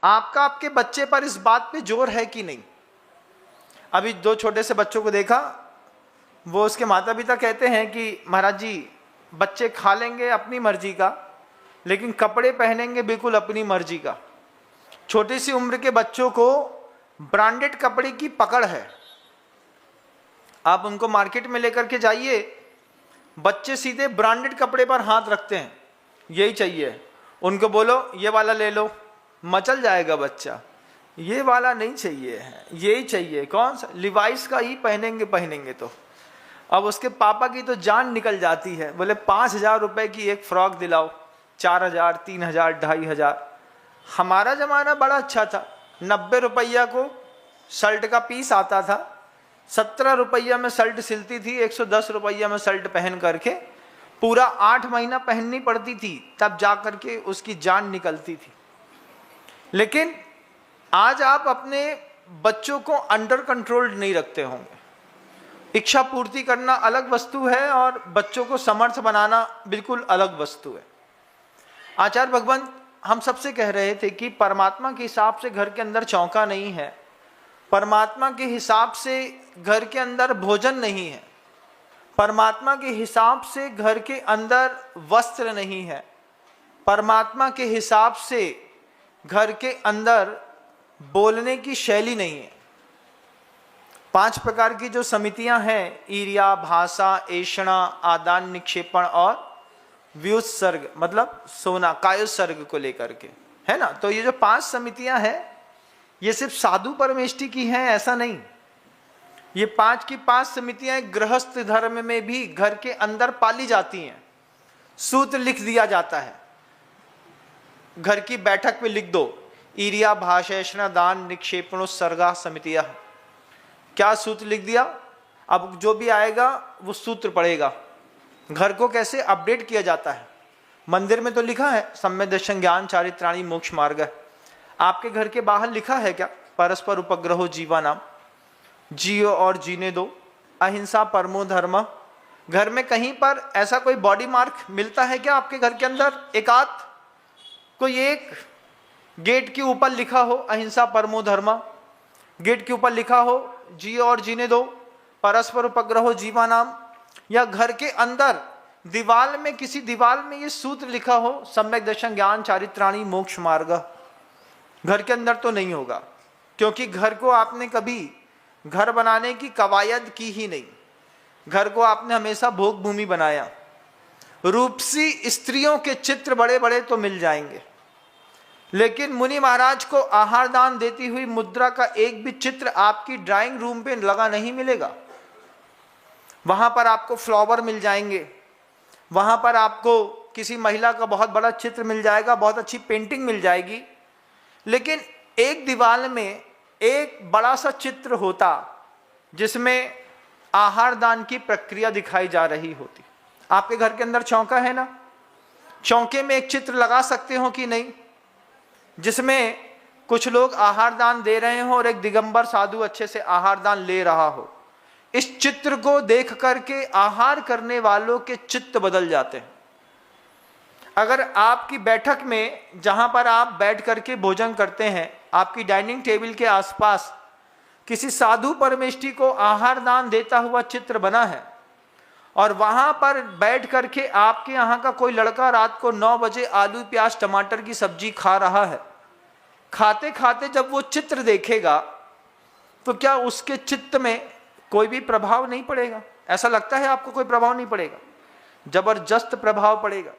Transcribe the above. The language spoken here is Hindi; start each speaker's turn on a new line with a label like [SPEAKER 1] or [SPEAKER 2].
[SPEAKER 1] आपका आपके बच्चे पर इस बात पे जोर है कि नहीं? अभी 2 छोटे से बच्चों को देखा, वो उसके माता पिता कहते हैं कि महाराज जी बच्चे खा लेंगे अपनी मर्जी का, लेकिन कपड़े पहनेंगे बिल्कुल अपनी मर्जी का। छोटी सी उम्र के बच्चों को ब्रांडेड कपड़े की पकड़ है। आप उनको मार्केट में लेकर के जाइए, बच्चे सीधे ब्रांडेड कपड़े पर हाथ रखते हैं, यही चाहिए। उनको बोलो ये वाला ले लो, मचल जाएगा बच्चा। ये वाला नहीं चाहिए है, यही चाहिए। कौन सा? लिवाइस का ही पहनेंगे तो अब उसके पापा की तो जान निकल जाती है। बोले 5,000 रुपए की एक फ्रॉक दिलाओ, 4,000, 3,000, 2,500। हमारा जमाना बड़ा अच्छा था, 90 रुपया को शर्ट का पीस आता था, 17 रुपया में शर्ट सिलती थी, 110 रुपया में शर्ट पहन करके पूरा 8 महीना पहननी पड़ती थी, तब जा करके उसकी जान निकलती थी। लेकिन आज आप अपने बच्चों को अंडर कंट्रोल नहीं रखते होंगे। इच्छा पूर्ति करना अलग वस्तु है और बच्चों को समर्थ बनाना बिल्कुल अलग वस्तु है। आचार्य भगवंत हम सबसे कह रहे थे कि परमात्मा के हिसाब से घर के अंदर चौका नहीं है, परमात्मा के हिसाब से घर के अंदर भोजन नहीं है, परमात्मा के हिसाब से घर के अंदर वस्त्र नहीं है, परमात्मा के हिसाब से घर के अंदर बोलने की शैली नहीं है। 5 प्रकार की जो समितियां हैं, ईर्ष्या, भाषा, ऐषणा, आदान निक्षेपण और व्युत्सर्ग, मतलब सोना, कायोत्सर्ग को लेकर के, है ना। तो ये जो 5 समितियां हैं, ये सिर्फ साधु परमेष्टि की हैं ऐसा नहीं। ये 5 की 5 समितियां गृहस्थ धर्म में भी घर के अंदर पाली जाती हैं। सूत्र लिख दिया जाता है, घर की बैठक में लिख दो, ईर्ष्या, भाषा, ऐषणा, दान, निक्षेपणोत्सर्गा समितियां। क्या सूत्र लिख दिया? अब जो भी आएगा वो सूत्र पढ़ेगा। घर को कैसे अपडेट किया जाता है? मंदिर में तो लिखा है सम्यक दर्शन ज्ञान चारित्राणि मोक्ष मार्ग। आपके घर के बाहर लिखा है क्या? परस्पर उपग्रहो जीवा नाम, जियो और जीने दो, अहिंसा परमो धर्म। घर में कहीं पर ऐसा कोई बॉडी मार्क मिलता है क्या आपके घर के अंदर? एक आध कोई एक गेट के ऊपर लिखा हो अहिंसा परमो धर्म, गेट के ऊपर लिखा हो जियो और जीने दो, परस्पर उपग्रहो जीवा नाम, या घर के अंदर दीवाल में, किसी दीवाल में ये सूत्र लिखा हो सम्यक दर्शन ज्ञान चारित्राणि मोक्ष मार्ग। घर के अंदर तो नहीं होगा, क्योंकि घर को आपने कभी घर बनाने की कवायद की ही नहीं। घर को आपने हमेशा भोग भूमि बनाया। रूपसी स्त्रियों के चित्र बड़े बड़े तो मिल जाएंगे, लेकिन मुनि महाराज को आहार दान देती हुई मुद्रा का एक भी चित्र आपकी ड्राइंग रूम पे लगा नहीं मिलेगा। वहां पर आपको फ्लावर मिल जाएंगे, वहां पर आपको किसी महिला का बहुत बड़ा चित्र मिल जाएगा, बहुत अच्छी पेंटिंग मिल जाएगी, लेकिन एक दीवार में एक बड़ा सा चित्र होता जिसमें आहार दान की प्रक्रिया दिखाई जा रही होती। आपके घर के अंदर चौका है ना, चौके में एक चित्र लगा सकते हो कि नहीं, जिसमें कुछ लोग आहार दान दे रहे हो और एक दिगंबर साधु अच्छे से आहार दान ले रहा हो। इस चित्र को देख करके आहार करने वालों के चित्त बदल जाते हैं। अगर आपकी बैठक में, जहां पर आप बैठ करके भोजन करते हैं, आपकी डाइनिंग टेबल के आसपास किसी साधु परमेष्टि को आहार दान देता हुआ चित्र बना है, और वहां पर बैठ करके आपके यहाँ का कोई लड़का रात को 9 बजे आलू प्याज टमाटर की सब्जी खा रहा है, खाते खाते जब वो चित्र देखेगा तो क्या उसके चित्त में कोई भी प्रभाव नहीं पड़ेगा? ऐसा लगता है आपको कोई प्रभाव नहीं पड़ेगा? जबरदस्त प्रभाव पड़ेगा।